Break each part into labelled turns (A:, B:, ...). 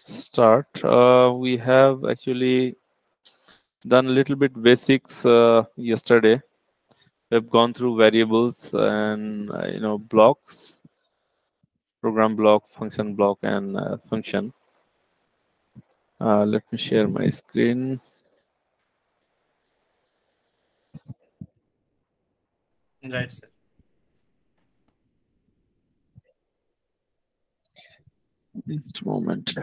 A: start. We have actually done a little bit basics yesterday. We've gone through variables and blocks, program block, function block, and function. Let me share my screen.
B: Right, sir.
A: Just a moment.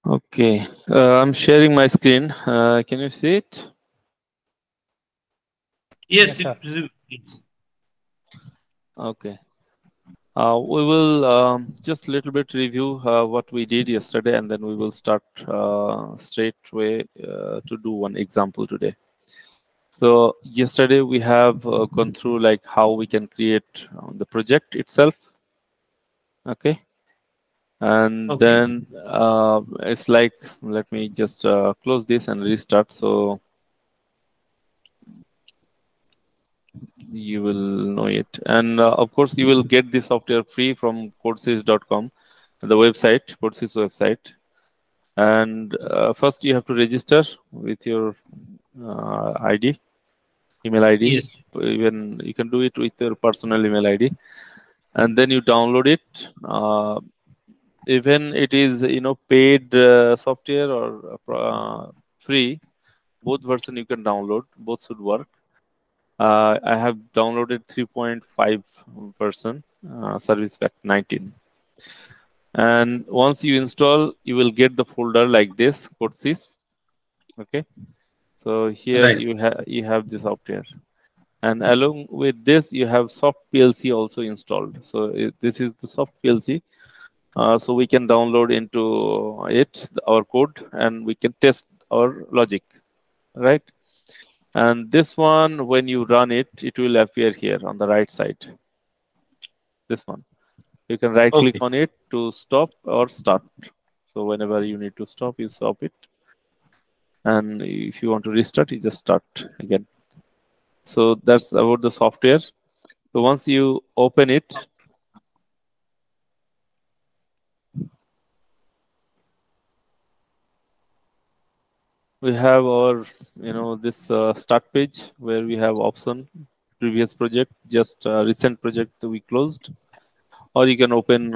A: Okay, I'm sharing my screen. Can you see it?
B: Yes,
C: Yes, sir.
A: Okay. We will just a little bit review what we did yesterday, and then we will start straight away to do one example today. So yesterday we have gone through like how we can create the project itself. Okay. And
B: Okay.
A: then it's like, let me just close this and restart. So you will know it. And of course, you will get this software free from codesys.com, the website, Codesys website. And first you have to register with your ID, email ID.
B: Yes.
A: Even you can do it with your personal email ID, and then you download it. Even it is paid software or free, both version you can download. Both should work. I have downloaded 3.5 version, Service Pack 19. And once you install, you will get the folder like this, Codesys. Okay. So here
B: Right.
A: you have the software, and along with this you have soft PLC also installed. So this is the soft PLC. So we can download into it our code, and we can test our logic, right? And this one, when you run it, it will appear here on the right side. This one, you can right click
B: Okay.
A: on it to stop or start. So whenever you need to stop, you stop it, and if you want to restart, you just start again. So that's about the software. So once you open it, we have our, this start page where we have option, previous project, just recent project that we closed, or you can open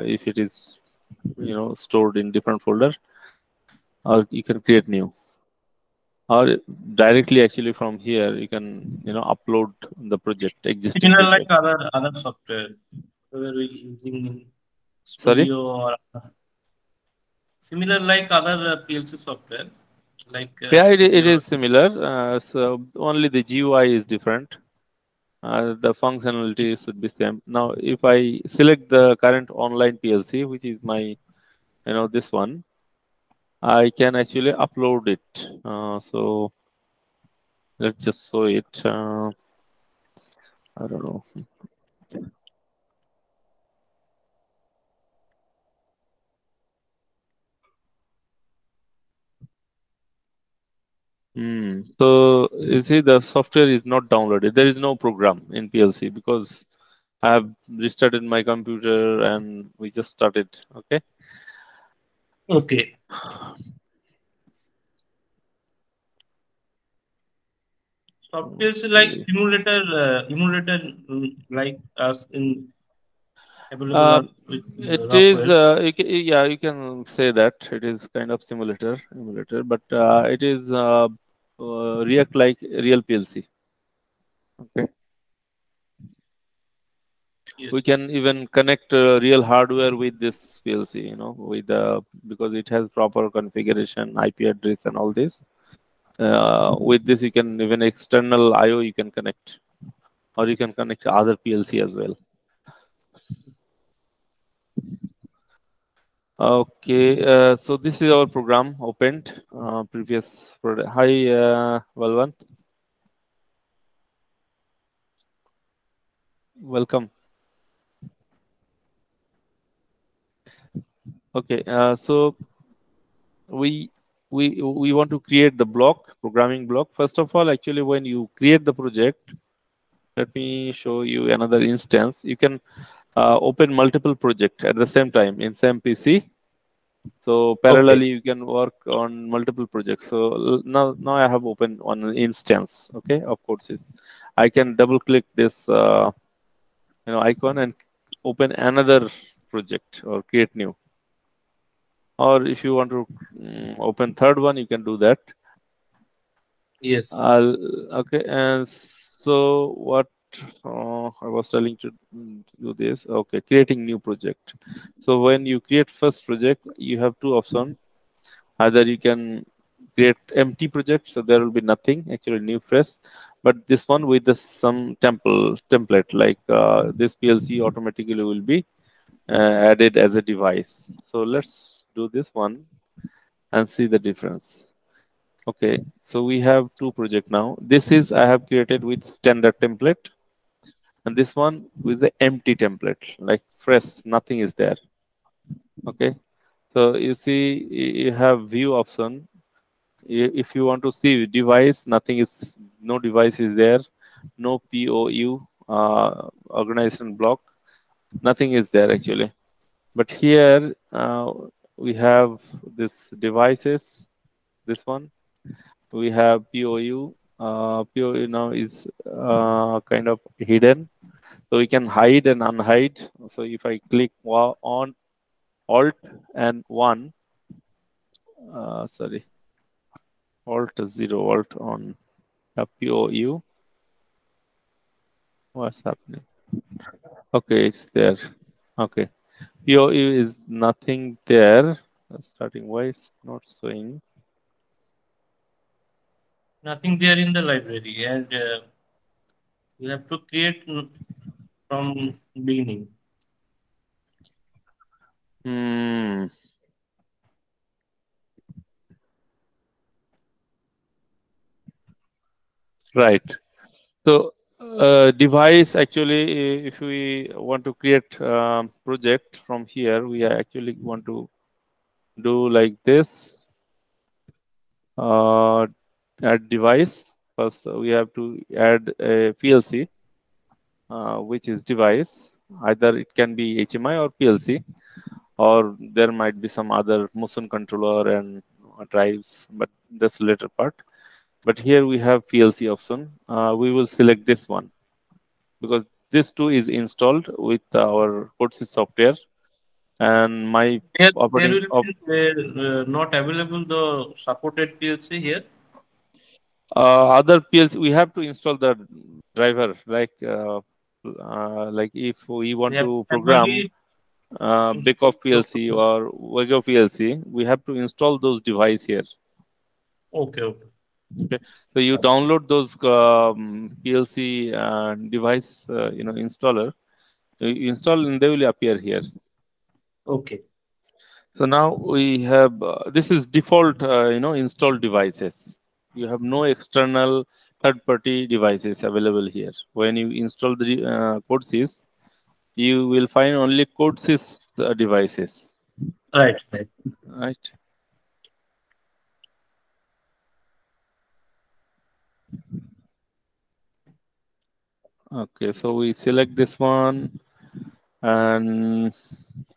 A: if it is, stored in different folder, or you can create new, or directly actually from here you can, upload the project, existing
B: Similar like
A: project.
B: other software where we using in
A: Sorry.
B: studio or similar like other PLC software like
A: Yeah, it
B: studio.
A: is similar. So only the GUI is different. The functionality should be same. Now, if I select the current online PLC, which is my, this one, I can actually upload it. So let's just show it. I don't know. So you see, the software is not downloaded. There is no program in PLC because I have restarted my computer and we just started. Okay.
B: Okay. Software is like
A: Okay.
B: emulator like us in. available on with
A: It is,
B: Rockwell.
A: yeah, you can say that it is kind of emulator, but it is React like real PLC. Okay,
B: Yes,
A: we
B: yes.
A: can even connect real hardware with this PLC, with because it has proper configuration, IP address, and all this. With this, you can even external I/O you can connect, or you can connect other PLC as well. Okay, so this is our program opened. Previous product. Hi, Valwant. Welcome. Okay, so we we want to create the programming block. First of all, actually, when you create the project, let me show you another instance. You can open multiple projects at the same time in same PC. So
B: Okay.
A: parallelly, you can work on multiple projects. So now I have opened one instance. Okay, of course, I can double click this icon and open another project or create new. Or if you want to open third one, you can do that.
B: Yes.
A: Okay, and so what I was telling to do this. Okay, creating new project. So when you create first project, you have two options. Either you can create empty project, so there will be nothing actually new fresh, but this one with some template like this PLC automatically will be added as a device. So let's do this one and see the difference. Okay, so we have two projects now. This is I have created with standard template, and this one with the empty template, like fresh, nothing is there. Okay, so you see, you have view option. If you want to see device, nothing is, no device is there, no POU organization block, nothing is there actually. But here we have this devices, this one. We have POU. POU now is kind of hidden, so we can hide and unhide. So if I click on Alt and 1, sorry, Alt 0, Alt on POU. What's happening? Okay, it's there. Okay, POU is nothing there. Starting why it's not showing.
B: Nothing there in the library, and you have to create from beginning.
A: Hmm. Right. So device actually, if we want to create project from here, we actually want to do like this. Add device. First, we have to add a PLC, which is device. Either it can be HMI or PLC, or there might be some other motion controller and drives, but that's later part. But here we have PLC option. We will select this one because this too is installed with our Codesys software, and my
B: There
A: operating
B: will be not available the supported PLC here.
A: other PLC. We have to install the driver, like if we
B: We
A: want
B: have
A: to program
B: manually
A: Bake-Off
B: installed
A: PLC or Wego PLC, we have to install those device here.
B: okay, okay,
A: Okay, so you download those PLC device, installer. You install and they will appear here.
B: okay.
A: So now we have this is default, installed devices. You have no external third-party devices available here. When you install the Codesys, you will find only Codesys devices,
B: Right, right.
A: right? Okay, so we select this one, and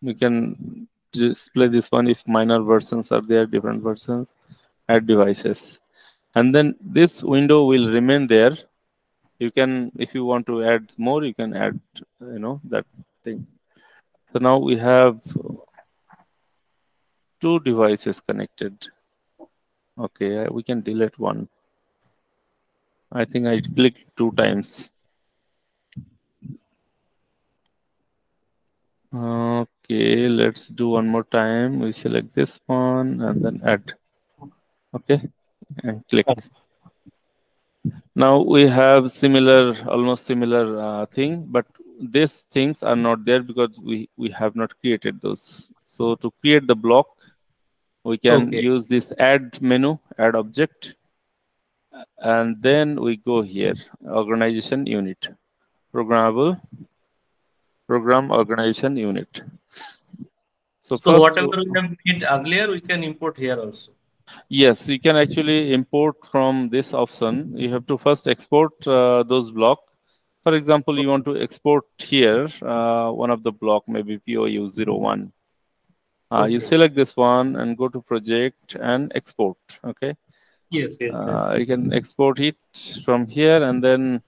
A: we can display this one if minor versions are there, different versions, add devices. And then this window will remain there. You can, if you want to add more, you can add, that thing. So now we have two devices connected. Okay, we can delete one. I think I clicked 2 times. Okay, let's do one more time. We select this one and then add. Okay, and click. Now we have similar, almost similar thing, but these things are not there because we have not created those. So to create the block, we can
B: Okay.
A: use this add menu, add object, and then we go here, organization unit, programmable program organization unit. So
B: So
A: first,
B: whatever we have did earlier, we can import here also.
A: yes, you can actually import from this option. You have to first export those block. For example, you want to export here one of the block, maybe POU01. You
B: Okay.
A: select this one and go to project and export. Okay,
B: Yes, yes, yes.
A: you can export it from here and then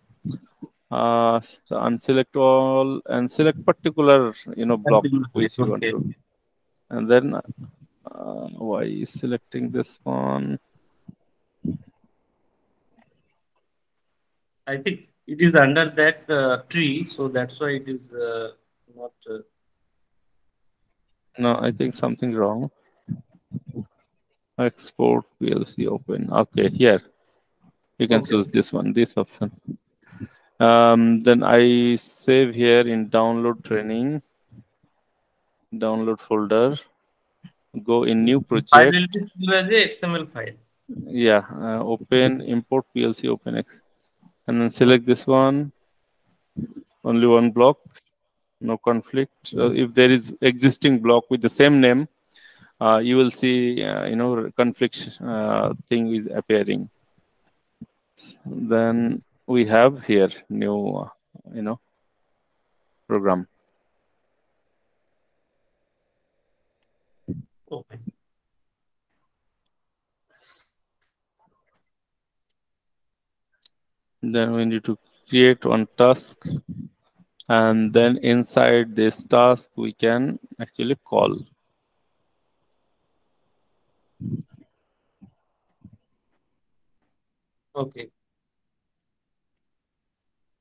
A: unselect all and select particular block
B: Continue to it.
A: which you want
B: Okay.
A: to, and then why is selecting this one?
B: I think it is under that tree, so that's why it is not.
A: No, I think something wrong. Export PLC open. Okay, here you can
B: Okay.
A: choose this one, this option. Then I save here in download training, download folder, go in new
B: File will
A: project.
B: be still as a XML file.
A: Yeah, open import PLC open and then select this one, only one block, no conflict. If there is existing block with the same name, you will see conflict thing is appearing. Then we have here new program.
B: Okay.
A: Then we need to create one task, and then inside this task we can actually call.
B: Okay.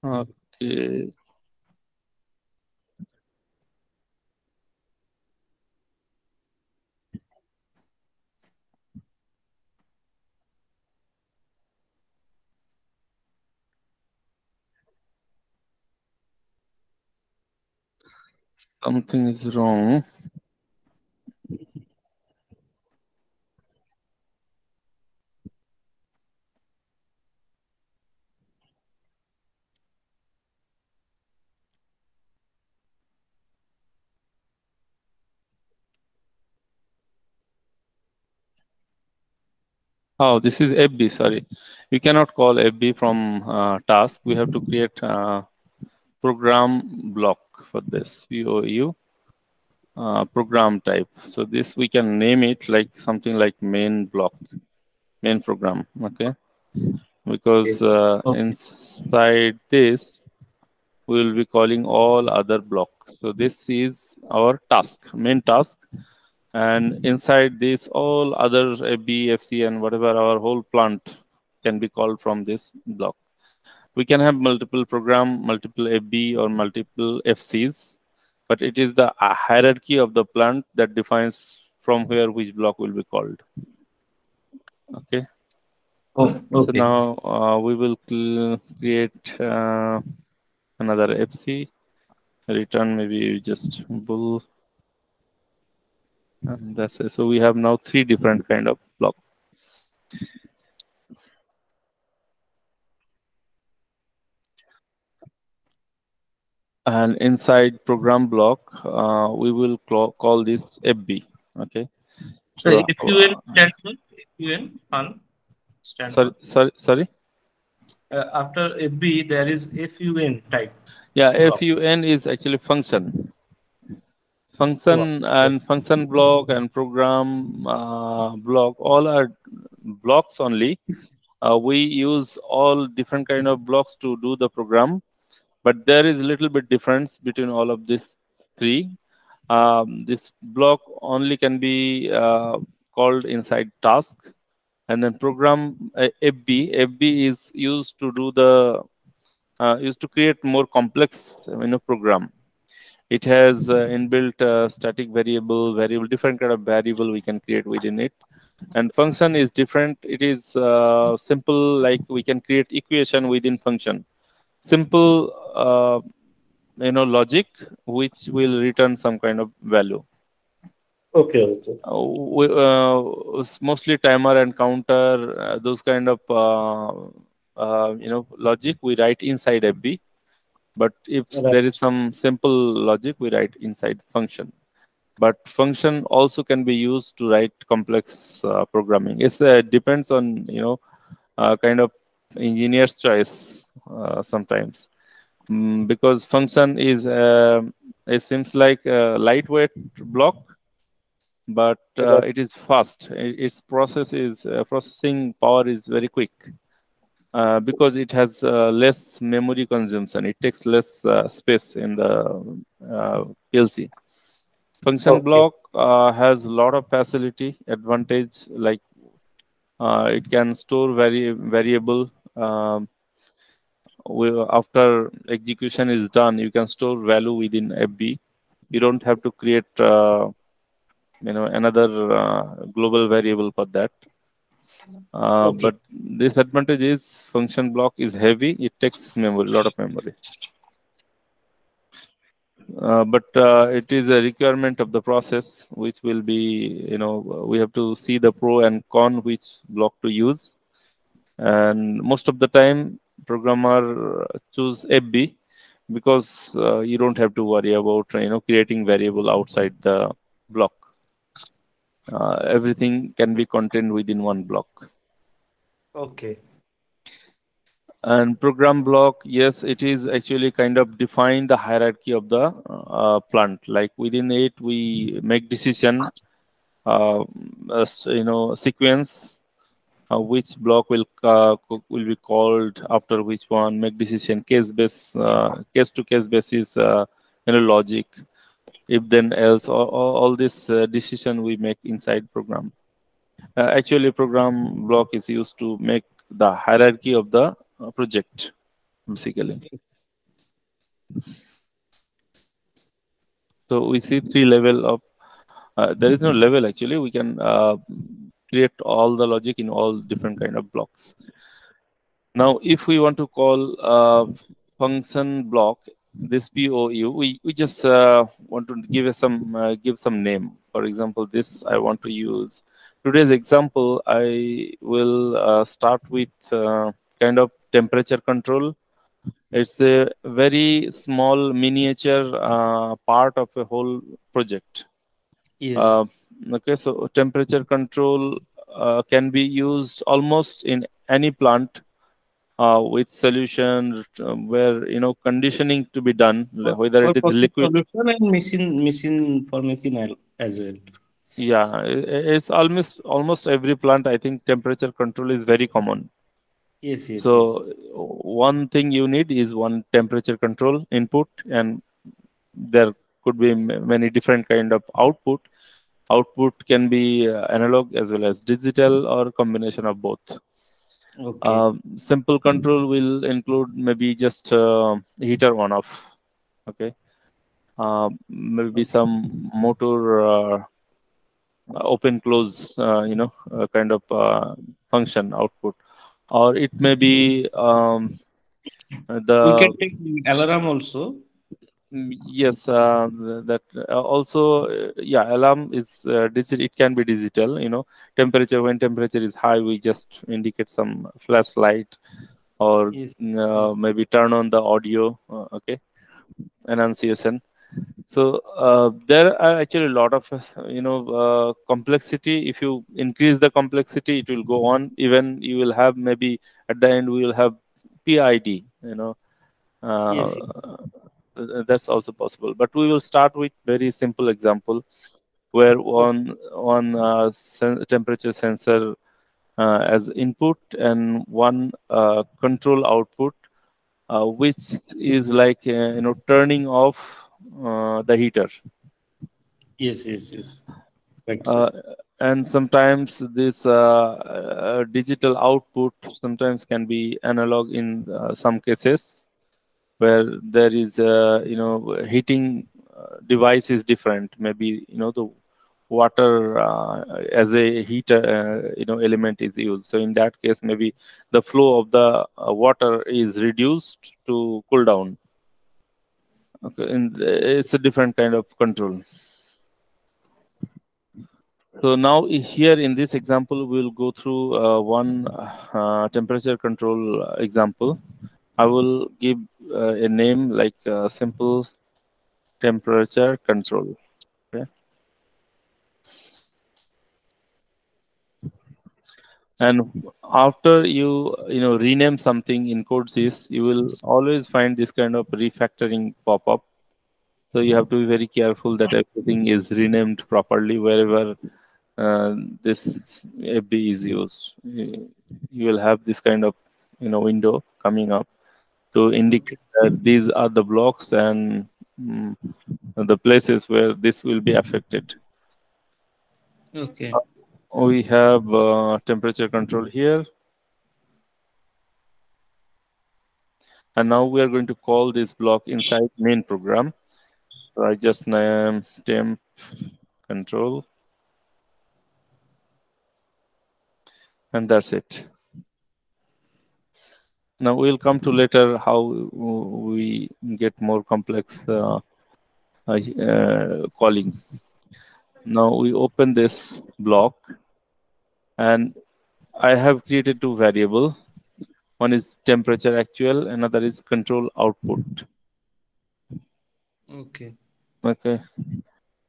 A: Okay, something is wrong. Oh, this is FB, sorry. We cannot call FB from task. We have to create a program block for this POU program type. So this we can name it like something like main block, main program, okay? Because
B: Okay.
A: inside this, we will be calling all other blocks. So this is our task, main task. And inside this, all other FB, FC, and whatever our whole plant can be called from this block. We can have multiple program, multiple FB, or multiple FCs, but it is the hierarchy of the plant that defines from where which block will be called. Okay.
B: Oh,
A: So
B: okay.
A: now we will create another FC, return maybe just bool, and that's it. So we have now 3 different kind of block. And inside program block, we will call this FB. Okay.
B: So
A: So
B: FUN stands for FUN, fun stand for.
A: sorry.
B: After FB, there is FUN type
A: Yeah,
B: block.
A: FUN is actually function.
B: Oh,
A: Function
B: okay.
A: and function block and program block, all are blocks only. We use all different kind of blocks to do the program, but there is a little bit difference between all of these 3. This block only can be called inside task, and then program FB. FB is used to do the used to create more complex program. It has inbuilt static variable, different kind of variable we can create within it. And function is different. It is simple, like we can create equation within function. Simple, logic, which will return some kind of value.
B: Okay, okay.
A: Mostly timer and counter, those kind of logic we write inside FB. But if there
B: Right.
A: is some simple logic, we write inside function. But function also can be used to write complex programming. It depends on kind of engineer's choice sometimes. Because function is it seems like a lightweight block, but
B: Right.
A: it is fast. Its processing power is very quick. Because it has less memory consumption, it takes less space in the PLC. Function
B: Okay.
A: block has a lot of facility advantage, like it can store variable. After execution is done, you can store value within FB. You don't have to create another global variable for that.
B: Okay.
A: But disadvantage is function block is heavy. It takes memory, a lot of memory. But it is a requirement of the process, which will be, we have to see the pro and con which block to use. And most of the time, programmer choose FB because you don't have to worry about, creating variable outside the block. Everything can be contained within one block.
B: Okay.
A: And program block, yes, it is actually kind of define the hierarchy of the plant. Like within it, we make decision, sequence, which block will be called after which one. Make decision case to case basis, logic. If then else, all this decision we make inside program. Actually, program block is used to make the hierarchy of the project, basically. So we see three level of. There is no level actually. We can create all the logic in all different kind of blocks. Now, if we want to call function block, this POU, we just want to give some name. For example, this I want to use. Today's example, I will start with kind of temperature control. It's a very small miniature part of a whole project.
B: Yes.
A: Uh, okay, so temperature control can be used almost in any plant with solution where conditioning to be done, whether
B: For
A: it is
B: process
A: liquid.
B: solution and machine for machine as well.
A: Yeah, it's almost every plant. I think temperature control is very common.
B: Yes, yes, yes.
A: So one thing you need is one temperature control input, and there could be many different kind of output. Output can be analog as well as digital or combination of both.
B: Okay.
A: Simple control will include maybe just heater on off. Okay. Maybe some motor open close, kind of function output, or it may be
B: We
A: the
B: can take alarm also.
A: yes, that also, yeah, alarm is digital. It can be digital. Temperature, when temperature is high, we just indicate some flashlight, or
B: Yes, yes.
A: maybe turn on the audio. Okay, annunciation. So there are actually a lot of complexity. If you increase the complexity, it will go on. Even you will have, maybe at the end we will have PID. Uh,
B: Yes, yes.
A: that's also possible. But we will start with very simple example where one temperature sensor as input, and one control output, which is like turning off the heater.
B: Yes, yes, yes. Right, sir.
A: Uh, and sometimes this digital output sometimes can be analog in some cases where there is heating device is different. Maybe the water as a heater element is used. So in that case, maybe the flow of the water is reduced to cool down. Okay, and it's a different kind of control. So now here in this example, we'll go through one temperature control example. I will give a name like simple temperature control. Okay. And after you rename something in Codesys, you will always find this kind of refactoring pop up. So you have to be very careful that everything is renamed properly wherever this FB is used. You will have this kind of window coming up to
B: Okay.
A: indicate that these are the blocks and mm, the places where this will be affected.
B: Okay.
A: We have temperature control here, and now we are going to call this block inside main program. So I just name temp control, and that's it. Now we'll come to later how we get more complex calling. Now we open this block, and I have created two variables. One is temperature actual, another is control output.
B: Okay.
A: Okay.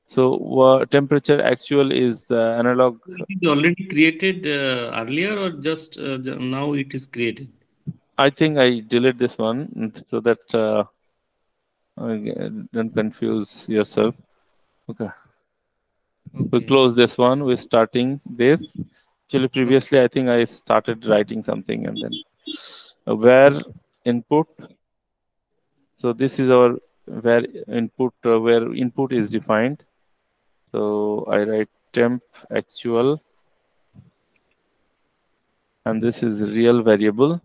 A: So temperature actual is the analog.
B: It is already created earlier, or just now it is created?
A: I think I delete this one so that don't confuse yourself. Okay. We
B: Okay.
A: close this one. We're starting this. Actually,
B: Okay.
A: previously, I think I started writing something and then where input. So this is our where input is defined. So I write temp actual, and this is real variable.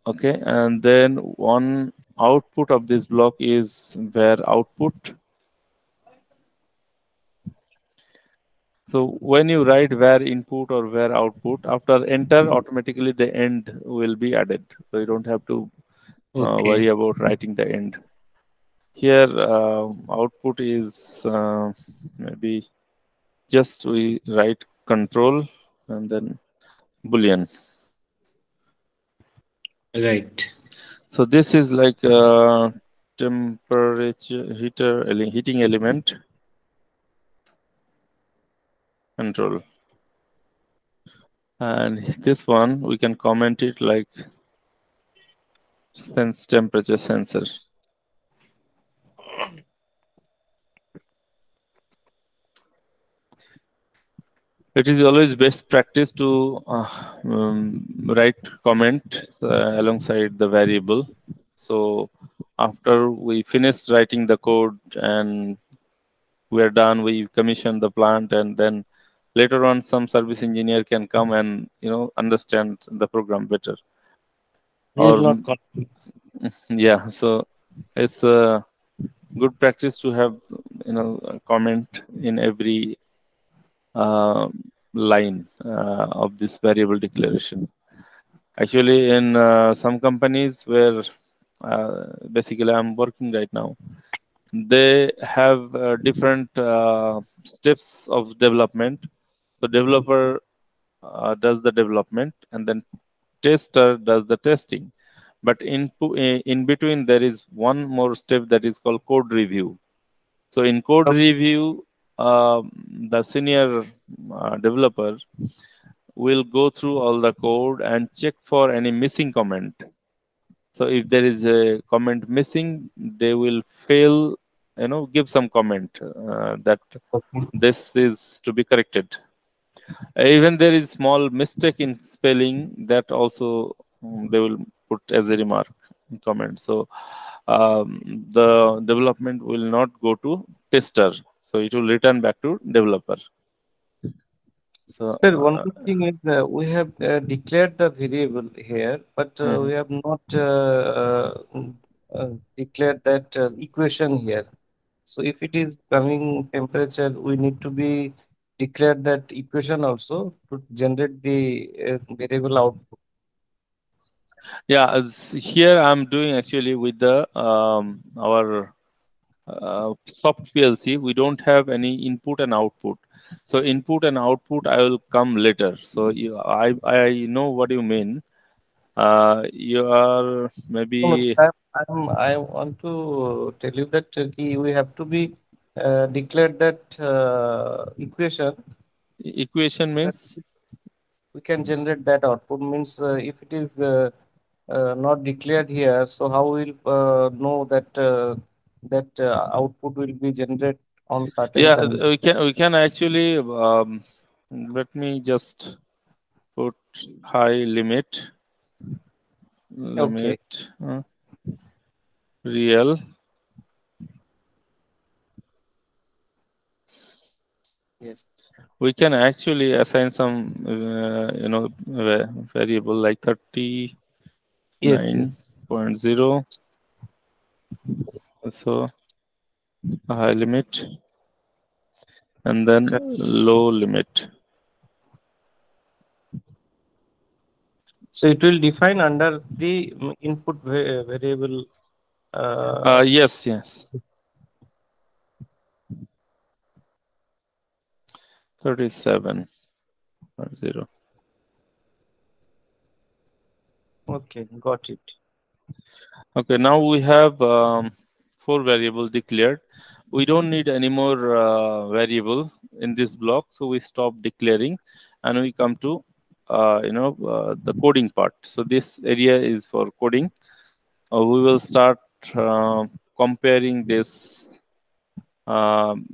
A: Okay, and then one output of this block is where output. So when you write where input or where output, after enter, automatically the end will be added. So you don't have to worry
B: Okay.
A: about writing the end. Here, output is maybe just we write control and then boolean.
B: Right.
A: So this is like temperature heating element control. And this one, we can comment it like sense temperature sensor. It is always best practice to write comment alongside the variable. So after we finish writing the code and we are done, we commission the plant, and then later on some service engineer can come and understand the program better.
B: We will
A: Or
B: not call.
A: yeah, so it's a good practice to have a comment in every uh, line of this variable declaration. Actually, in some companies where basically I'm working right now, they have different steps of development. So developer does the development, and then tester does the testing. But in between, there is one more step that is called code review. So in code review, the senior developer will go through all the code and check for any missing comment. So if there is a comment missing, they will fail, give some comment that this is to be corrected. Even there is small mistake in spelling, that also they will put as a remark comment. So the development will not go to tester. So it will return back to developer. So
C: Sir, one more thing is we have declared the variable here, but
A: mhm.
C: we have not declared that equation here. So if it is coming temperature, we need to be declare that equation also to generate the variable output.
A: Yeah, here I'm doing actually with the our soft PLC. We don't have any input and output. So input and output I will come later. So I know what you mean. You are
C: No, no,
A: maybe
C: sir, I want to tell you that we have to be declared that equation
A: equation
C: that
A: means.
C: we can generate that output. Means if it is not declared here, so how we'll know that output will be generated on certain
A: Yeah,
C: condition?
A: we can actually let me just put high
C: Okay.
A: limit real.
C: Yes.
A: We can actually assign some variable like
C: Yes. Yes.
A: 39.0. So a high limit and then
C: Correct.
A: low limit.
C: So it will define under the input variable.
A: Yes, 37.0.
C: Okay, got it.
A: Okay, now we have 4 variable declared. We don't need any more variable in this block, so we stop declaring and we come to the coding part. So this area is for coding. We will start uh, comparing this um,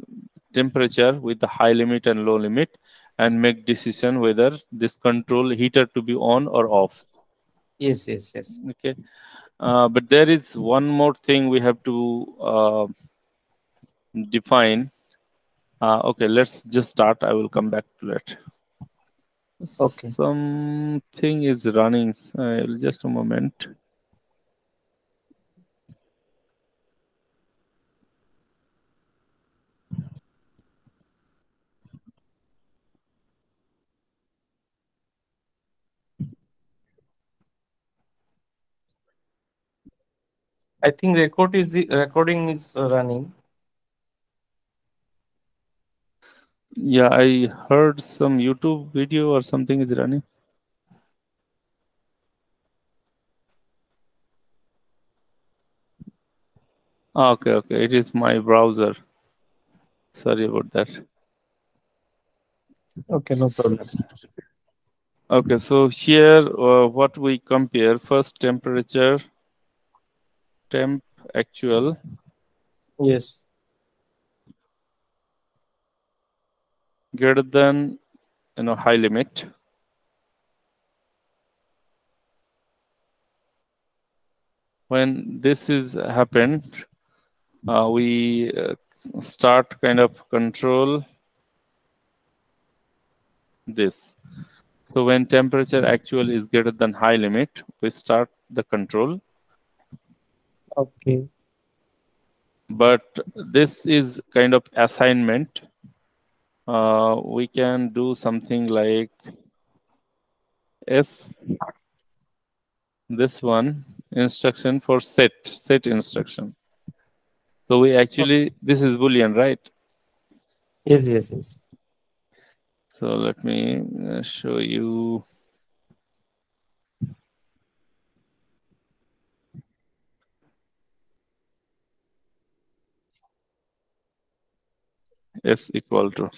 A: temperature with the high limit and low limit and make decision whether this control heater to be on or off.
C: Yes, yes, yes.
A: Okay. But there is one more thing we have to define. Okay, let's just start. I will come back to that.
C: Okay.
A: Something is running. Just a moment.
C: I think recording is running.
A: Yeah, I heard some YouTube video or something is running. Okay. It is my browser. Sorry about that.
C: Okay, no problem.
A: Okay, so here what we compare first temperature, temp actual
C: Yes.
A: greater than high limit. When this is happened, we start kind of control this. So when temperature actual is greater than high limit, we start the control.
C: Okay.
A: But this is kind of assignment. We can do something like this one instruction for set instruction. So we actually, this is Boolean, right?
C: Yes, yes, yes.
A: So let me show you. S equal to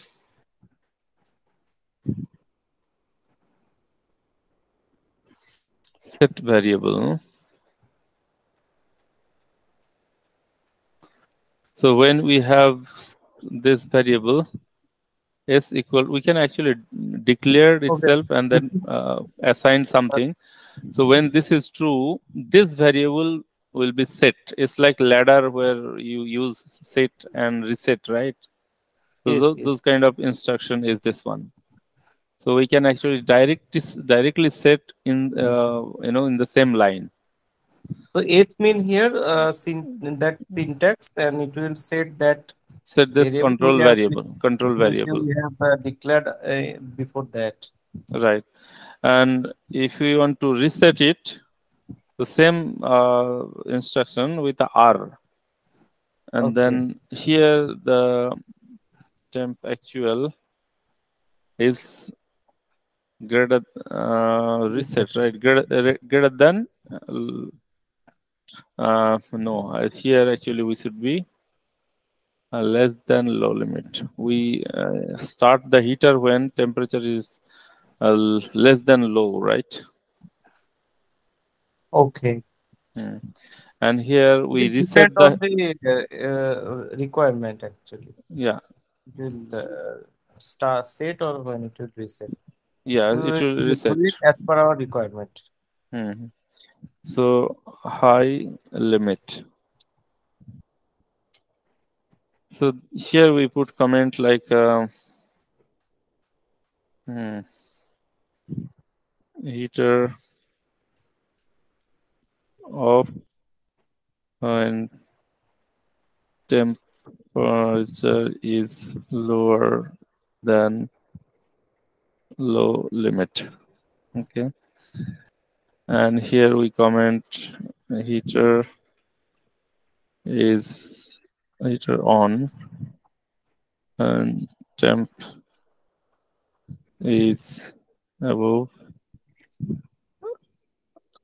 A: set variable. So when we have this variable s equal, we can actually declare
C: Okay.
A: itself and then assign something. So when this is true, this variable will be set. It's like ladder where you use set and reset, right? So
C: Yes,
A: those
C: yes.
A: kind of instruction is this one. So we can actually directly set in in the same line.
C: So F mean here that syntax, and it will set that
A: Set this
C: variable we have
A: control variable,
C: we have declared before that.
A: right? And if we want to reset it, the same instruction with the R, and
C: Okay.
A: then here the temp actual is greater reset, right? Greater than no, here actually we should be less than low limit. We start the heater when temperature is less than low, right?
C: Okay.
A: Hmm. And here we
C: It depends
A: reset
C: on
A: the,
C: the requirement actually.
A: yeah,
C: It will start set or when it will reset.
A: yeah,
C: We
A: it
C: will
A: will reset.
C: do it as per our requirement.
A: Hmm. So high limit. So here we put comment like heater off and temperature is lower than low limit. Okay, and here we comment heater is heater on and temp is above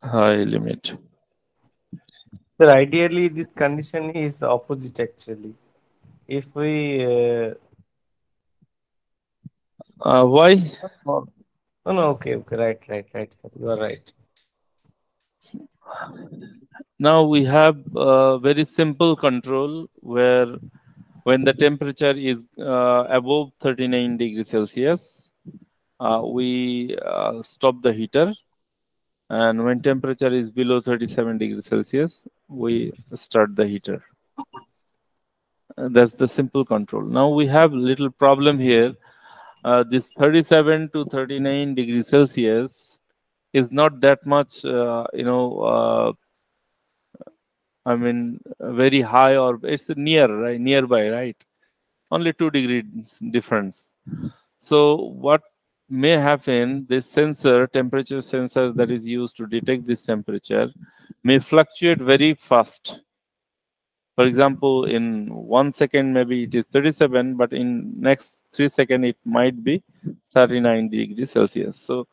A: high limit.
C: So ideally, this condition is opposite actually. If we
A: Why?
C: no, no, okay, okay, right, sir. You are right.
A: Now we have a very simple control where when the temperature is above 39 degrees Celsius, we stop the heater, and when temperature is below 37 degrees Celsius, we start the heater. That's the simple control. Now we have little problem here. This 37 to 39 degrees Celsius is not that much, I mean, very high, or it's near, right? Nearby, right? Only 2 degrees difference. So what may happen, this sensor, temperature sensor that is used to detect this temperature may fluctuate very fast. For example, in 1 second, maybe it is 37, but in next 3 seconds, it might be 39 degrees Celsius. So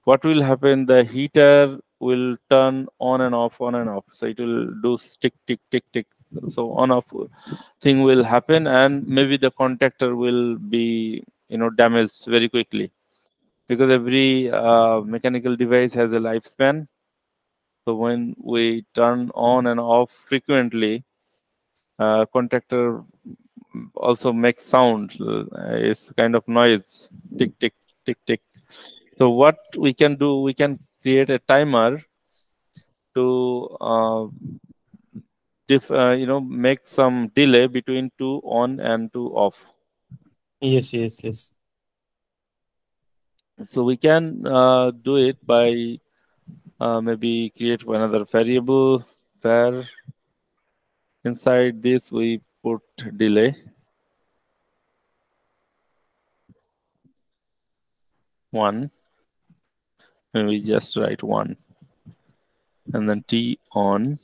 A: what will happen? The heater will turn on and off, on and off. So it will do tick, tick, tick, tick. So on off thing will happen, and maybe the contactor will be, damaged very quickly, because every mechanical device has a lifespan. So when we turn on and off frequently, contactor also makes sound. It's kind of noise, tick, tick, tick, tick. So what we can do, we can create a timer to make some delay between two on and two off.
C: Yes, yes, yes.
A: So we can do it by maybe create another variable where inside this we put delay 1, and we just write 1, and then T on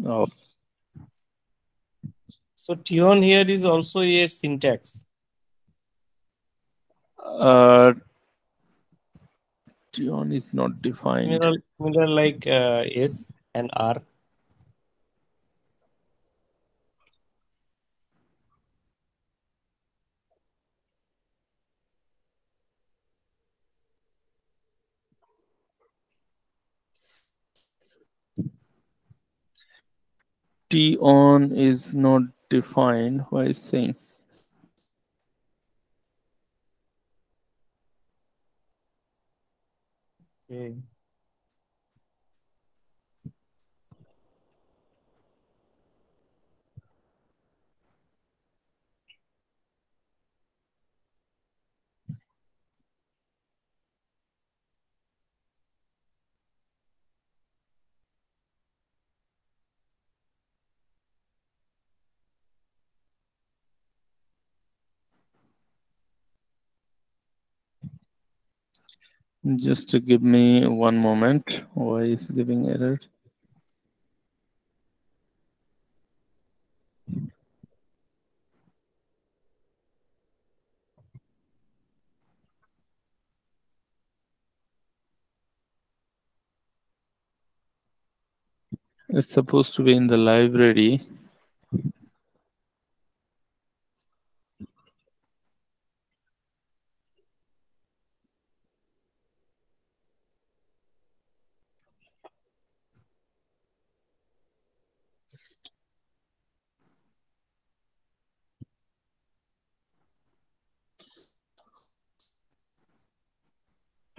A: off.
C: So Tion here is also a syntax.
A: Uh, T on is not defined.
C: Similar like S and R.
A: T on is not defined. Why is saying?
C: Okay.
A: Just to give me one moment. Why is giving error? It's supposed to be in the library.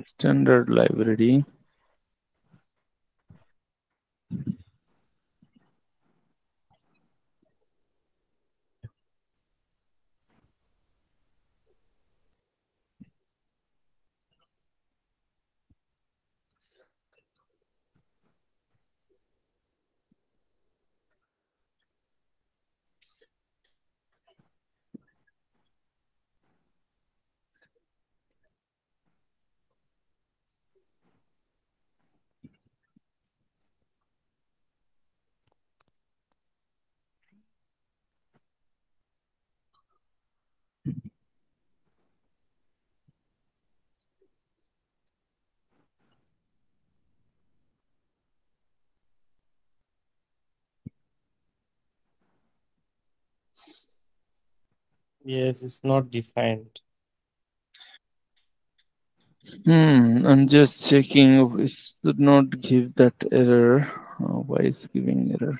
A: Standard library.
C: Yes, it's not defined.
A: I'm just checking. It should not give that error. Why is giving error?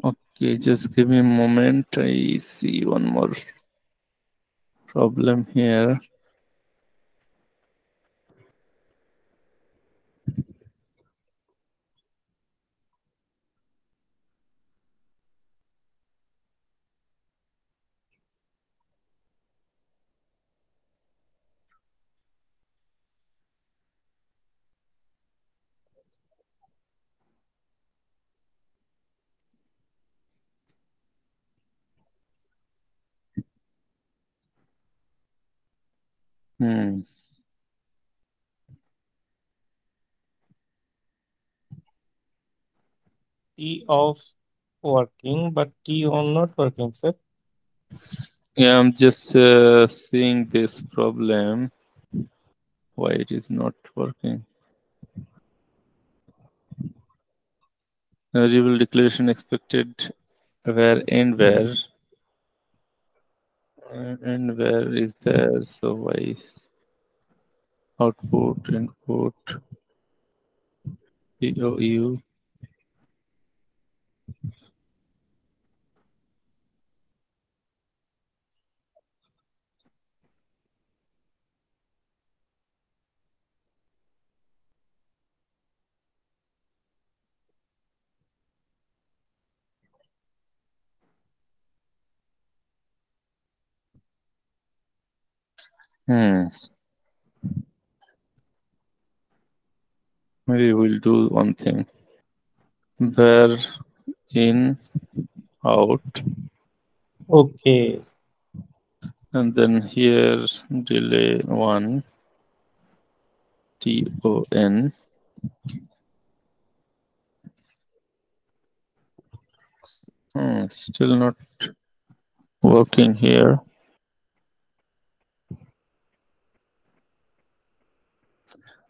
A: Okay, just give me a moment. I see one more problem here. Hmm.
C: T off working, but T on not working, sir.
A: Yeah, I'm just seeing this problem. Why it is not working? Variable declaration expected where and where. And where is there? So why is output, input, POU? Maybe we'll do one thing. Var in out.
B: Okay.
A: And then here delay 1 ton. Still not working here.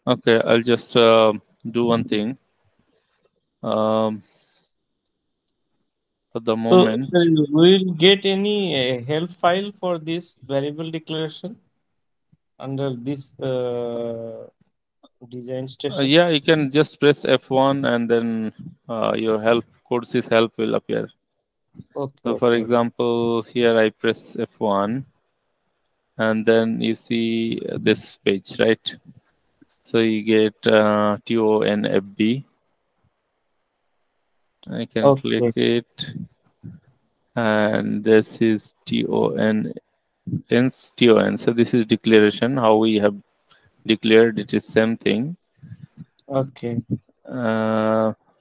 A: Okay, I'll just do one thing. For the moment.
B: So, will get any help file for this variable declaration under this design station?
A: Yeah, you can just press F1 and then your Codesys help will appear.
B: Okay.
A: So for example, here I press F1 and then you see this page, right? So you get TONFB. I can click it, and this is TON. So this is declaration. How we have declared it is same thing.
B: Okay.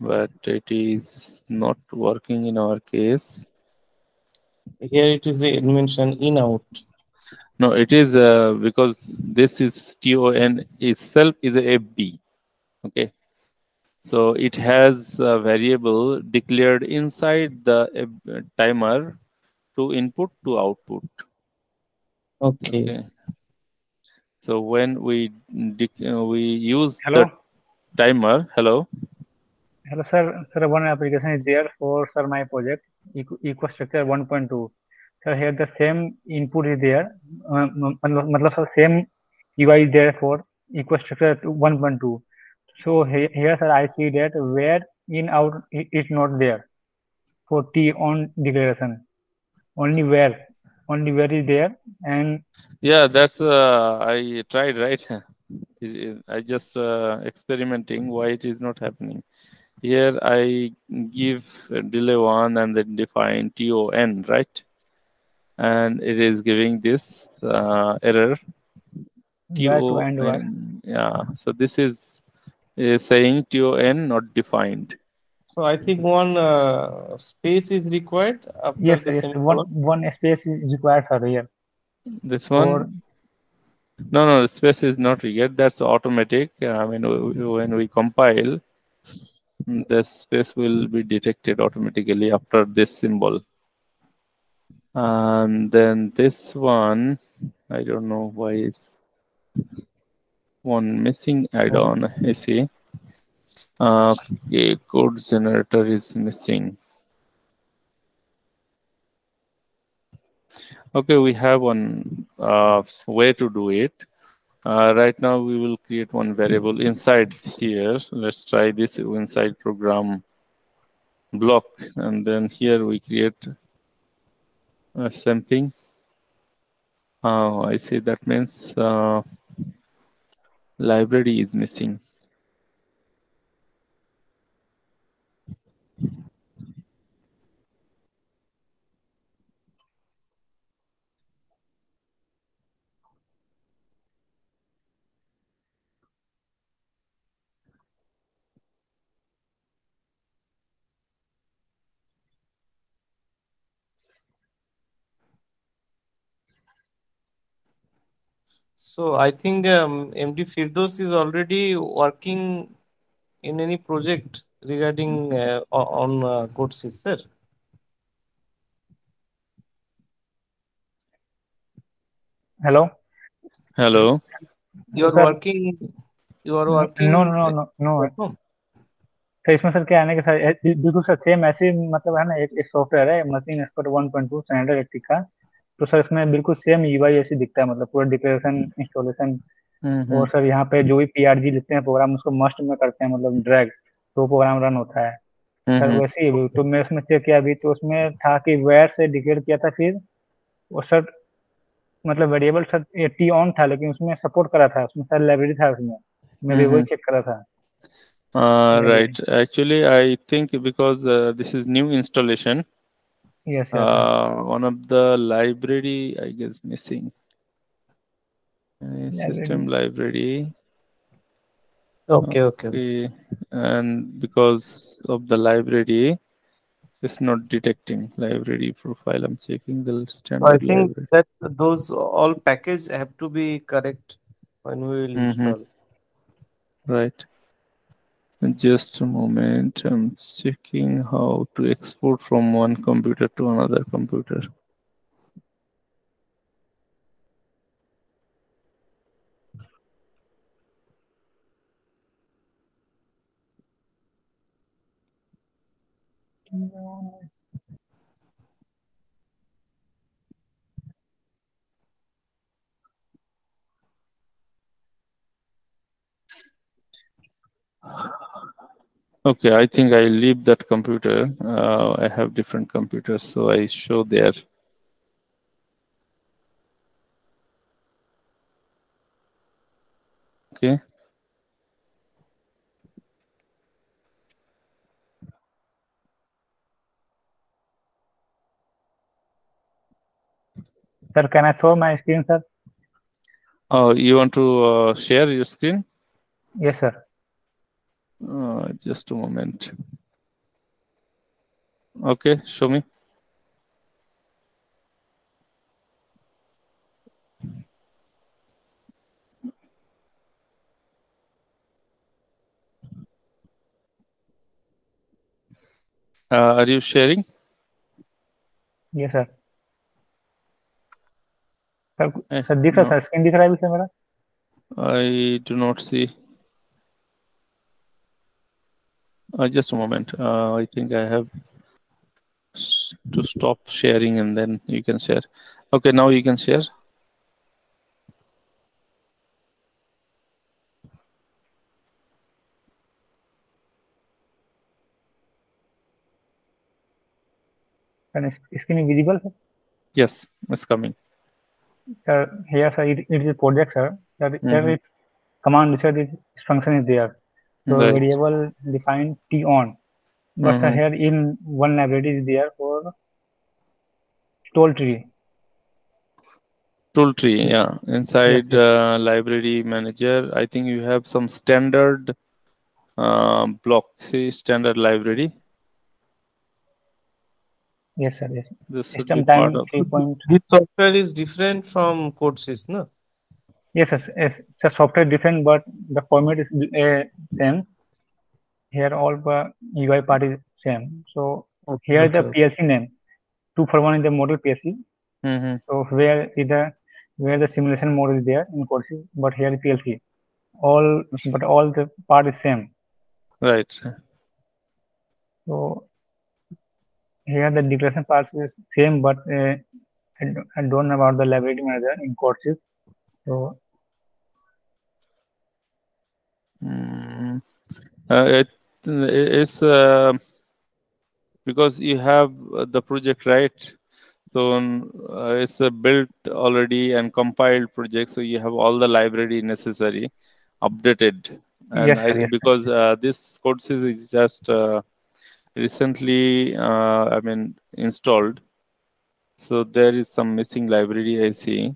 A: But it is not working in our case.
B: Here it is mentioned in out.
A: No, it is because this is TON itself is a FB. Okay. So it has a variable declared inside the timer to input to output. Okay. So when we use the timer, hello.
D: Hello, sir. Sir, one application is there for sir my project EcoStructure 1.2. Sir, here the same input is there. मतलब sir same UI is there for EcoStructure 1.2. So here sir I see that where in out is not there for T on declaration. Only where is there, and
A: yeah, that's I tried, right? I just experimenting why it is not happening. Here I give delay 1 and then define TON, right? And it is giving this error. TON. Yeah. So this is saying TON not defined.
B: So I think one space is required after
D: yes,
B: the
D: semicolon. One space is required, sir, here.
A: This one? No, the space is not required. That's automatic. I mean, when we compile, the space will be detected automatically after this symbol. And then this one, I don't know why is one missing add-on. I see. Okay, code generator is missing. Okay, we have one way to do it. Right now, we will create one variable inside here. Let's try this inside program block, and then here we create something. I see that means library is missing.
B: So I think MD Firdos is already working in any project regarding on Codesys, sir.
D: Hello.
A: Hello.
B: You are working. You are working.
D: No. तो इसमें sir क्या है ना कि sir बिल्कुल sir same ऐसे मतलब है ना एक सॉफ्टवेयर है मशीन एक्सपर्ट 1.2 स्टैंडर्ड इलेक्ट्रिक का। तो सर इसमें बिल्कुल सेम यूआई ऐसे दिखता है, मतलब पूरा डिक्लेरेशन इंस्टॉलेशन। और सर यहाँ पे जो भी पीआरजी लिखते हैं प्रोग्राम उसको मस्ट में करते हैं, मतलब ड्रैग, तो प्रोग्राम रन होता है सर वैसे ही। तो मैं उसमें चेक किया अभी, तो उसमें था कि वेयर से डिक्लेयर किया था, फिर वो सर मतलब वेरिएबल सर टी ऑन था, लेकिन उसमें सपोर्ट करा था, उसमें सर लाइब्रेरी था उसमें, मैं भी वही चेक करा था।
A: Right. Actually, I think because this is new installation.
D: Yes.
A: One of the library, I guess, missing. system library.
B: Okay.
A: And because of the library, it's not detecting library profile. I'm checking the standard
B: I think
A: library.
B: that those all package have to be correct when we will install.
A: Right. Just a moment. I'm checking how to export from one computer to another computer. Okay, I think I leave that computer. I have different computers, so I show there. Okay.
D: Sir, can I show my screen, sir?
A: Oh, you want to share your screen?
D: Yes, sir.
A: Just a moment. Okay, show me. Are you sharing?
D: Yes, sir. Sir दिख रहा
A: No,
D: sir screen दिख रहा है अभी sir मेरा
A: I do not see. Just a moment. I think I have to stop sharing and then you can share. Okay, now you can share.
D: screen visible sir?
A: Yes, it's coming.
D: Sir, here sir, it is a project sir. Sir, here it command sir, this function is there. So
A: Right.
D: variable define t on. But sir, here in one library is there for tool tree.
A: Tool tree, yeah. Inside
D: Yes.
A: library manager, I think you have some standard block. See standard library.
D: Yes, sir. Yes.
A: This should
D: System
A: be part
D: time
A: of
D: 3 point.
B: This software is different from Codesys, no?
D: Yes, sir. Yes, sir. Software different, but the format is same. Here all the UI part is same. So here the PLC name 241 is the model PLC. So where the simulation mode is there in Codesys, but here is PLC. All the part is same.
A: Right.
D: So here the declaration part is same, but I don't know about the library manager in Codesys. So
A: It's because you have the project, right? So it's a built already and compiled project. So you have all the library necessary updated. And
D: yes, sir, yes,
A: because this Codesys is just recently, installed. So there is some missing library I see.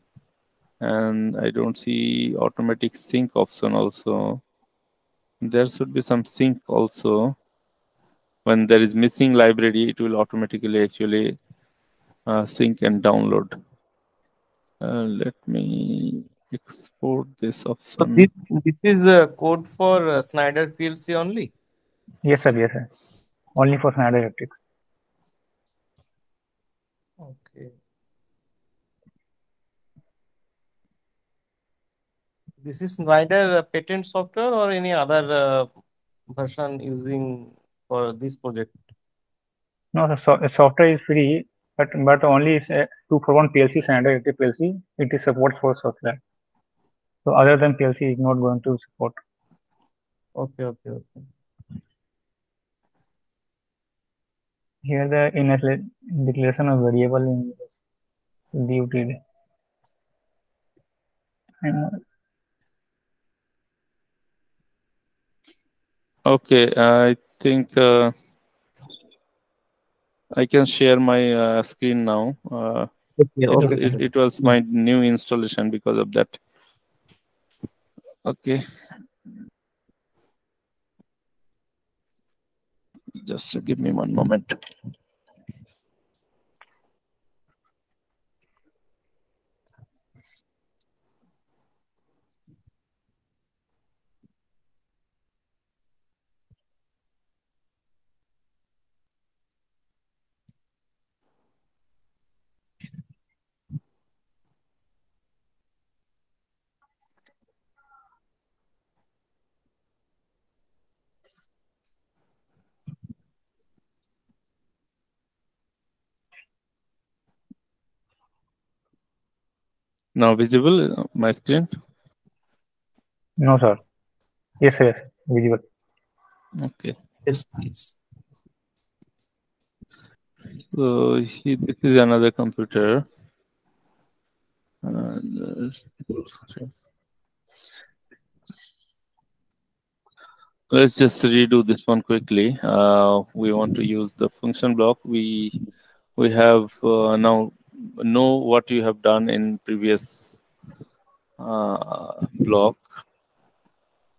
A: And I don't see automatic sync option also. There should be some sync also. When there is missing library, it will automatically actually sync and download. Let me export this option.
B: So this is a code for Snyder PLC only?
D: Yes, sir, yes, sir. Only for Schneider Electric.
B: Okay. This is Snyder patent software or any other version using for this project?
D: No, the software is free, but only 241 PLC Schneider Electric PLC. It is support for software. So other than PLC is not going to support.
B: Okay.
D: Here the declaration of variable in DUT.
A: Okay, I think I can share my screen now.
B: Okay.
A: It was my new installation because of that. Okay. Just give me one moment. Now visible my screen?
D: No, sir. Yes, yes, visible.
A: Okay.
B: Yes, please.
A: So this is another computer. And, let's just redo this one quickly. We want to use the function block. We have now know what you have done in previous block.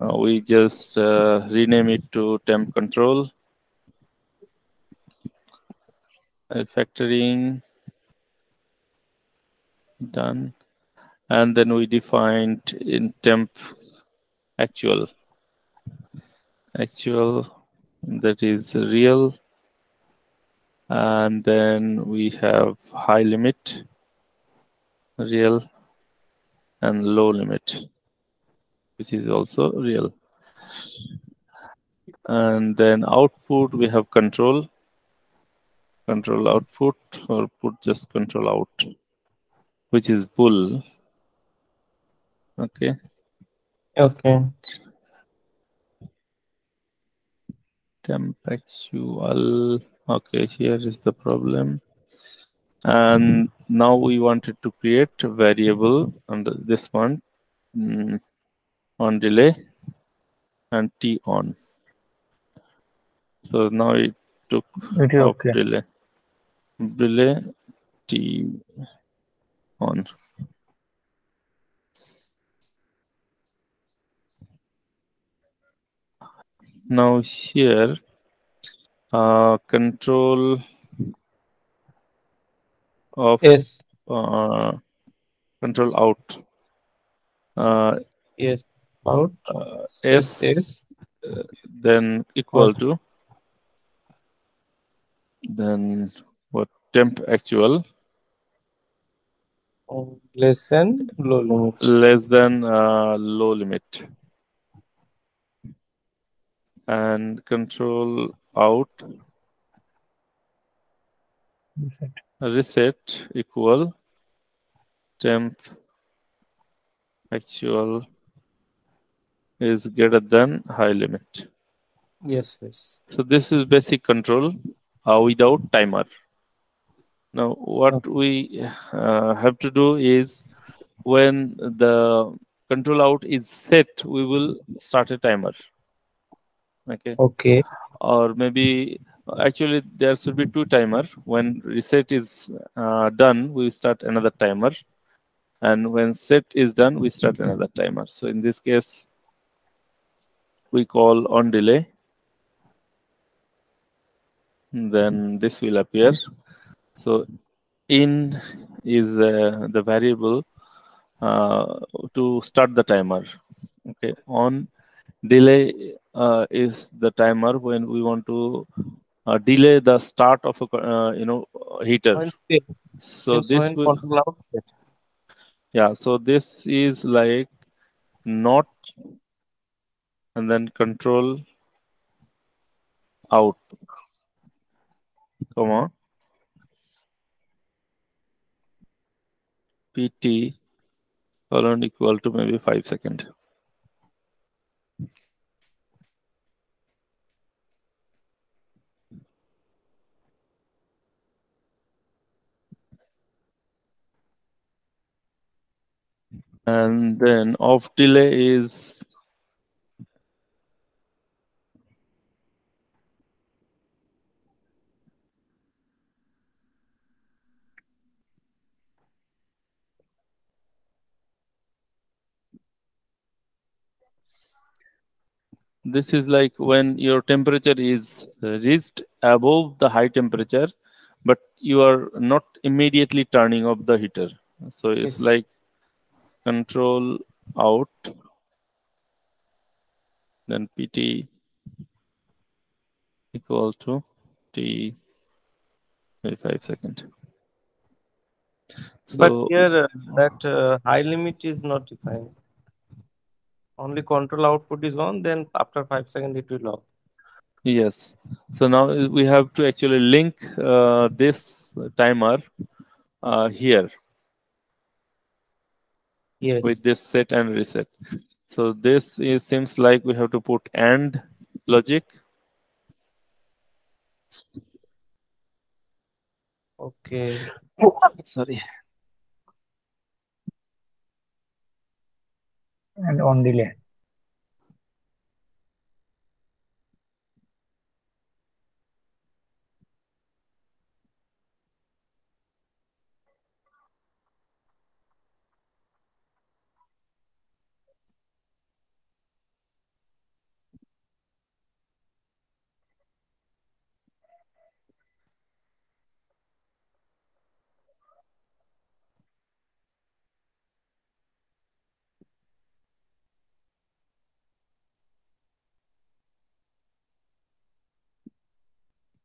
A: We just rename it to temp control, factoring, done, and then we defined in temp actual that is real, and then we have high limit, real, and low limit, which is also real. And then output we have control output, or put just control out, which is bool. Okay.
B: Okay.
A: Temp actual. Okay, here is the problem. And now we wanted to create a variable under this one, on delay and T on. So now it took
D: It is
A: off
D: okay.
A: delay T on. Now here control of
B: Yes.
A: control out.
B: Yes. Out.
A: S then equal
B: Out.
A: to then what, temp actual
B: Less than low limit.
A: less than low limit, and control out reset equal temp actual is greater than high limit.
B: Yes. Yes.
A: So this is basic control without timer. Now what we have to do is, when the control out is set, we will start a timer. Okay.
B: Okay.
A: Or maybe actually there should be two timer. When reset is done, we start another timer, and when set is done, we start another timer. So in this case, we call on delay, then this will appear. So in is the variable to start the timer. Okay. On delay is the timer when we want to delay the start of a heater. So this will,
B: control out.
A: yeah, so this is like not, and then control out, comma, pt colon equal to maybe 5 seconds. And then off delay is This is like when your temperature is reached above the high temperature, but you are not immediately turning off the heater. So it's
B: Yes.
A: like control out, then PT equal to T 5 seconds.
B: But
A: So
B: here that high limit is not defined. Only control output is on, then after 5 seconds it will off.
A: yes, so now we have to actually link this timer here with
B: Yes.
A: this set and reset. So this is seems like we have to put AND logic.
B: Okay.
A: Sorry.
D: And on delay.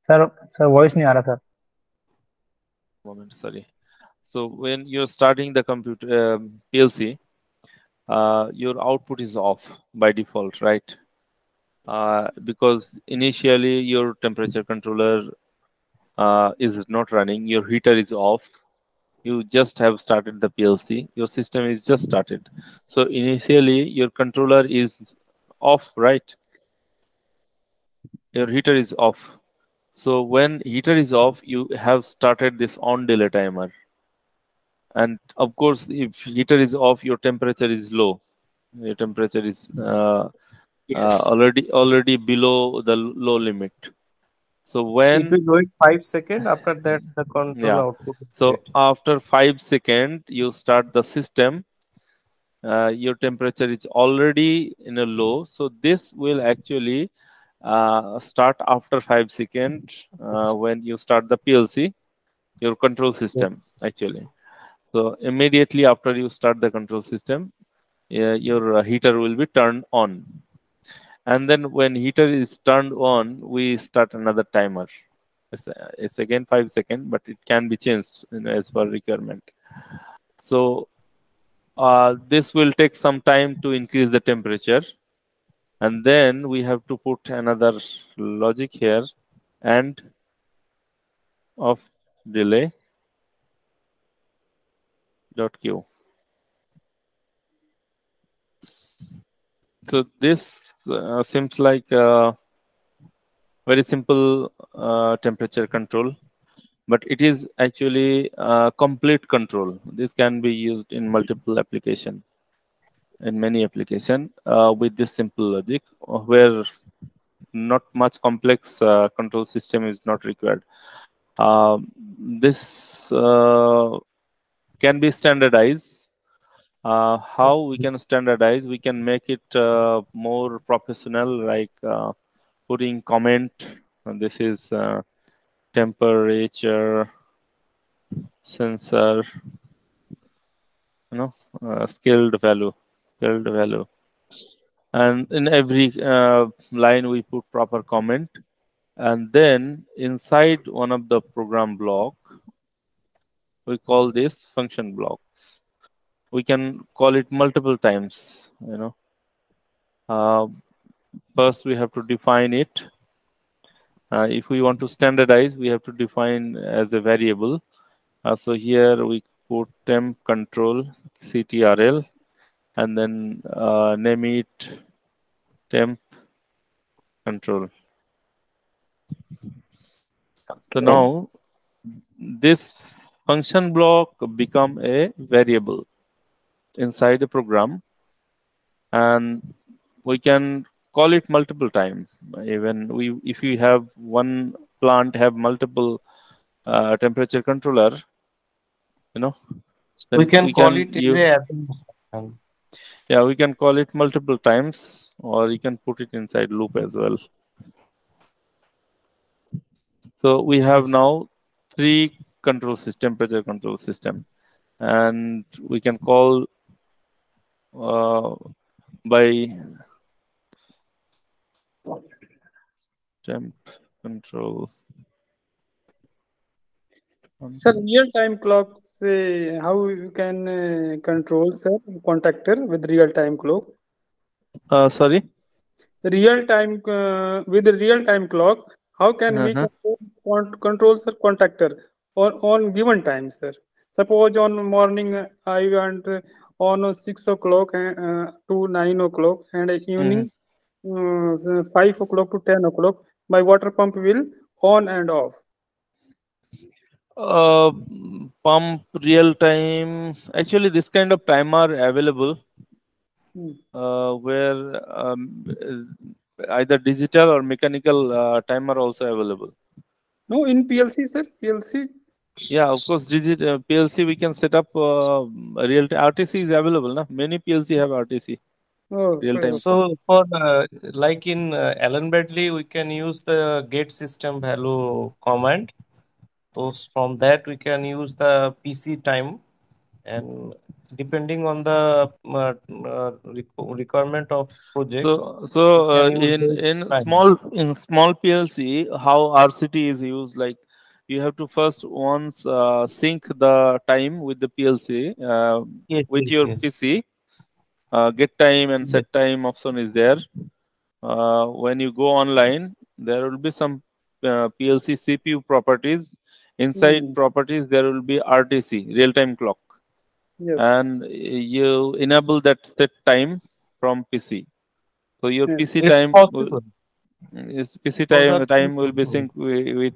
D: Sir sir voice नहीं आ रहा sir.
A: Moment, sorry. So when you're starting the computer PLC, your output is off by default, right? Because initially your temperature controller is not running, your heater is off. You just have started the PLC, your system is just started. So initially your controller is off, right? Your heater is off. So when heater is off, you have started this on delay timer. And of course, if heater is off, your temperature is low. Your temperature is
B: Yes.
A: already below the low limit. So
B: So it
A: when
B: will wait 5 seconds. After that, the control
A: yeah,
B: output is
A: so
B: get.
A: after 5 seconds, you start the system. Your temperature is already in a low. So this will actually start after 5 seconds
B: Yes.
A: when you start the PLC, your control
B: Yes.
A: system actually. So immediately after you start the control system, your heater will be turned on. And then when heater is turned on, we start another timer. It's again 5 seconds, but it can be changed, as per requirement. So this will take some time to increase the temperature. And then we have to put another logic here and of delay dot q. So this seems like a very simple temperature control, but it is actually complete control. This can be used in multiple application, in many application with this simple logic where not much complex control system is not required. This can be standardized. How we can standardize? We can make it more professional, like putting comment. And this is temperature sensor, scaled value, and in every line we put proper comment, and then inside one of the program block we call this function block. We can call it multiple times. First we have to define it. If we want to standardize, we have to define as a variable. So here we put temp control ctrl, and then name it temp control. So now this function block become a variable inside a program, and we can call it multiple times. Even if you have one plant have multiple temperature controller,
B: We
A: then
B: can
A: we
B: call
A: can
B: it
A: you
B: as a
A: yeah, we can call it multiple times. or you can put it inside loop as well. So we have
B: Yes.
A: now 3 control system, temperature control system, and we can call by temp control.
E: Sir, real-time clock, say how you can control, sir, contactor with real-time clock.
A: Sorry.
E: Real-time with real-time clock, how can we
A: Uh-huh.
E: control, sir, contactor on given time, sir? Suppose on morning I want on 6 o'clock to 9 o'clock, and
A: Mhm.
E: evening 5 o'clock to 10 o'clock. My water pump will on and off.
A: Uh, Pump real time. Actually, this kind of timer available
E: Hmm.
A: where either digital or mechanical timer also available.
E: No, in PLC, sir, PLC.
A: Yeah, of course, digital PLC we can set up real time. RTC is available, na? Many PLC have RTC,
E: Oh,
A: real time clock.
B: So for like in Allen Bradley, we can use the get system value command. So from that we can use the PC time, and depending on the requirement of project, we
A: So
B: can use
A: in
B: those
A: in
B: time.
A: small PLC, how RCT is used, like you have to first once sync the time with the PLC
B: Yes,
A: with
B: yes,
A: your
B: yes.
A: PC. Get time and
B: Yes.
A: set time option is there. When you go online, there will be some PLC CPU properties. Inside
E: hmm.
A: properties, there will be RTC, real time clock,
E: Yes,
A: and you enable that set time from PC. So your
E: yes,
A: PC
B: If
A: time will
B: possible,
A: is PC
B: those are things
A: time will be
B: possible.
A: synced with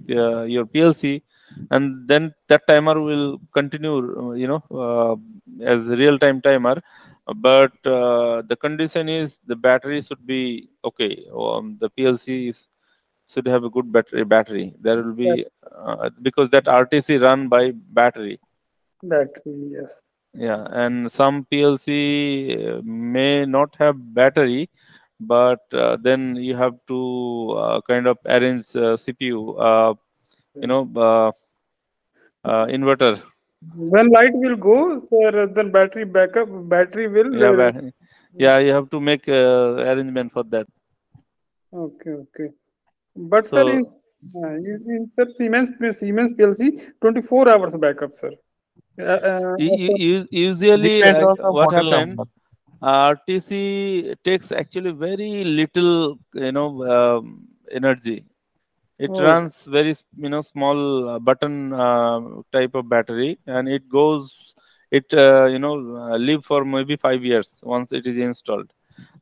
A: your PLC, and then that timer will continue, as real time timer. But the condition is the battery should be okay. The PLC should have a good battery. There will
E: that
A: be because that RTC run by battery.
E: battery, yes.
A: Yeah, and some PLC may not have battery, but then you have to kind of arrange CPU, you
E: Yeah.
A: know, inverter.
E: When light will go, sir, then battery backup, battery will.
A: Yeah, yeah, you have to make arrangement for that.
E: Okay, okay. But sir,
A: So
E: sir, Siemens PLC 24 hours backup, sir. So,
A: usually
B: Depend on the
A: what
B: model
A: happened,
B: number.
A: RTC takes actually very little, energy. It
E: oh,
A: runs very small button type of battery, and it goes it live for maybe 5 years once it is installed.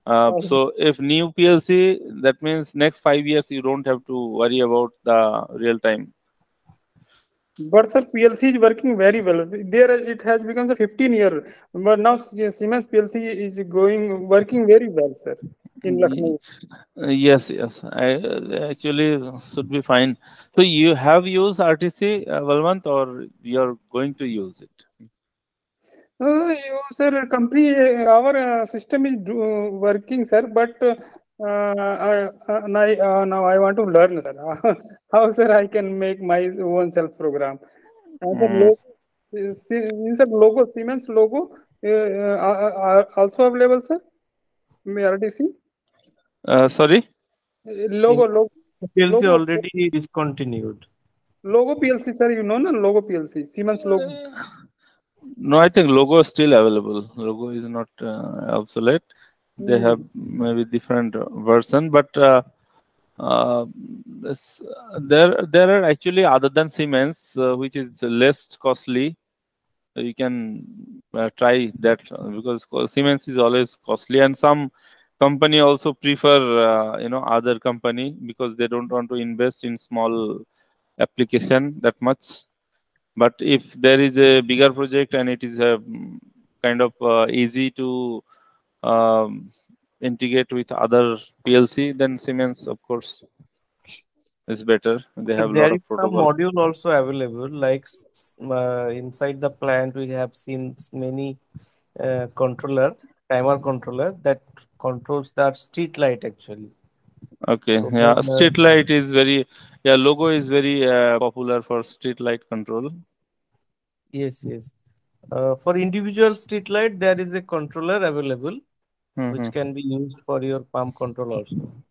E: oh.
A: So if new PLC, that means next 5 years you don't have to worry about the real time.
E: But sir, PLC is working very well. There, it has become a 15 year. But now Siemens PLC is going working very well, sir, in
A: Y-
E: Lucknow.
A: yes, yes, I actually should be fine. So you have used RTC, Valvant, or you're going to use it?
E: Sir, company, our system is working, sir, but now I want to learn, sir. How, sir, I can make my own self program. Sir,
A: Mm,
E: sir, logo, Siemens logo, are also available, sir. RDC
A: sorry.
E: logo,
B: Sim PLC
E: logo,
B: already discontinued.
E: logo PLC, sir. You know, na logo PLC, Siemens logo.
A: No, I think logo is still available. Logo is not obsolete. They have
E: Hmm.
A: maybe different version, but uh, there are actually, other than Siemens, which is less costly. You can try that because Siemens is always costly, and some company also prefer other company because they don't want to invest in small application that much. But if there is a bigger project and it is kind of easy to um, integrate with other PLC, then Siemens, of course, is better. They have a
B: There
A: lot
B: is
A: of
B: some
A: protocol.
B: module also available, like inside the plant we have seen many controller. timer controller that controls that street light actually.
A: Okay,
B: So
A: yeah, street light is very, yeah, logo is very popular for street light control.
B: yes, yes. For individual street light, there is a controller available which can be used for your pump control also.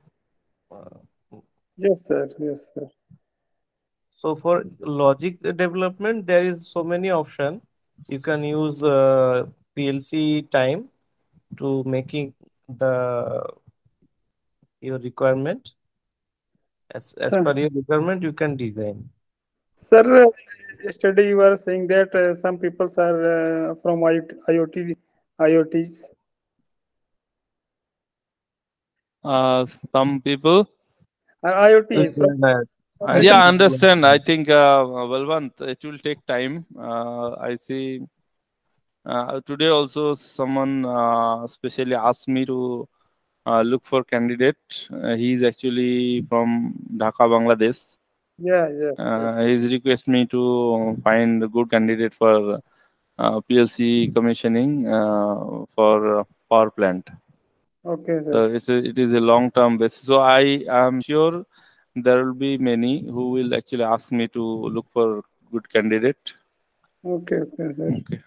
B: Uh,
E: Yes, sir. Yes, sir.
B: so for logic development, there is so many option. You can use PLC time to making the your requirement as
E: Sir,
B: per your requirement you can design.
E: sir, yesterday you were saying that some people are from IoT, IoTs.
A: Some people.
E: IoT from
B: I
A: Yeah,
B: think
A: I
E: IoT.
A: understand. I think, Balwant, it will take time. I see. Today also, someone specially asked me to look for candidate. He is actually from Dhaka, Bangladesh.
E: Yeah, yes, yes.
A: He's request me to find a good candidate for PLC commissioning for power plant.
E: Okay,
A: So
E: sir.
A: it is a long term basis. So I am sure there will be many who will actually ask me to look for good candidate.
E: Okay, okay, sir.
A: Okay.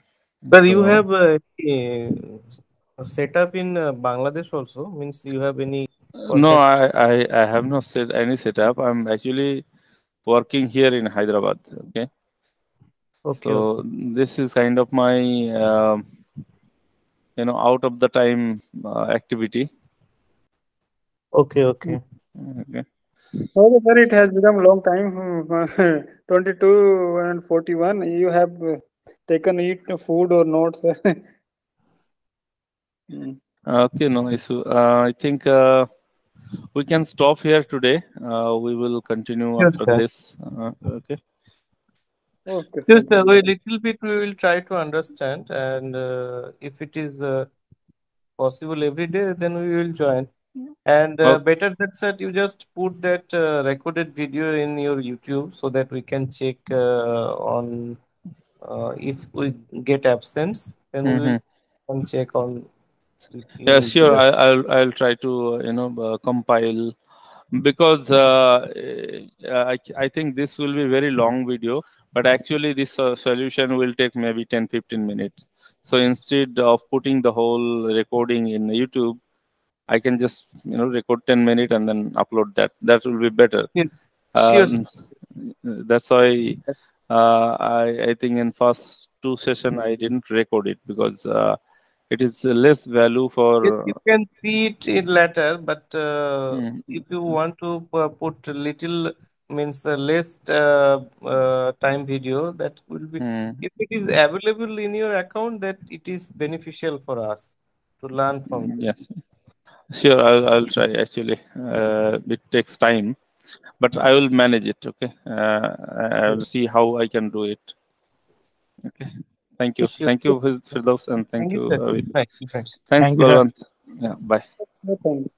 B: Sir, you
A: So
B: have a setup in Bangladesh also, means you have any
A: no,
B: contact.
A: I have not set any setup. I'm actually working here in Hyderabad. Okay.
B: Okay,
A: So
B: okay,
A: this is kind of my out of the time activity.
B: okay, okay.
A: Okay.
E: Okay, sir, it has become long time. 22 and 41. You have taken eat food or not, sir? Mm.
A: Okay, no issue. I think we can stop here today. We will continue
B: Yes,
A: after
B: sir.
A: this. Okay.
E: Okay,
B: Yes,
E: sir.
B: sir. A little bit we will try to understand, and if it is possible every day, then we will join. And
A: Okay.
B: better that said, you just put that recorded video in your YouTube so that we can check on if we get absence, then we will
A: Mm-hmm.
B: can check on
A: Yeah,
B: in
A: sure. I'll try to compile, because I think this will be very long video, but actually this solution will take maybe 10-15 minutes. So instead of putting the whole recording in YouTube, I can just record 10 minutes and then upload that. That will be better.
B: Yes, sure.
A: Uh, that's why I think in first two session I didn't record it, because it is less value
B: Yes,
A: for.
B: you can see it in later, but
A: Mm,
B: if you want to put little means less time video, that will be
A: mm,
B: if it is available in your account, that it is beneficial for us to learn from you.
A: yes, sure. I'll try. Actually, it takes time, but I will manage it. Okay, I will
B: Yes.
A: see how I can do it. Okay,
B: Sure.
A: thank you, Firdaus, and thank
B: Thank you,
A: you,
B: sir.
A: Avid.
B: Thank you, friends.
A: Thanks,
D: Thank you, sir.
A: Balwant. Yeah, bye.
E: No problem.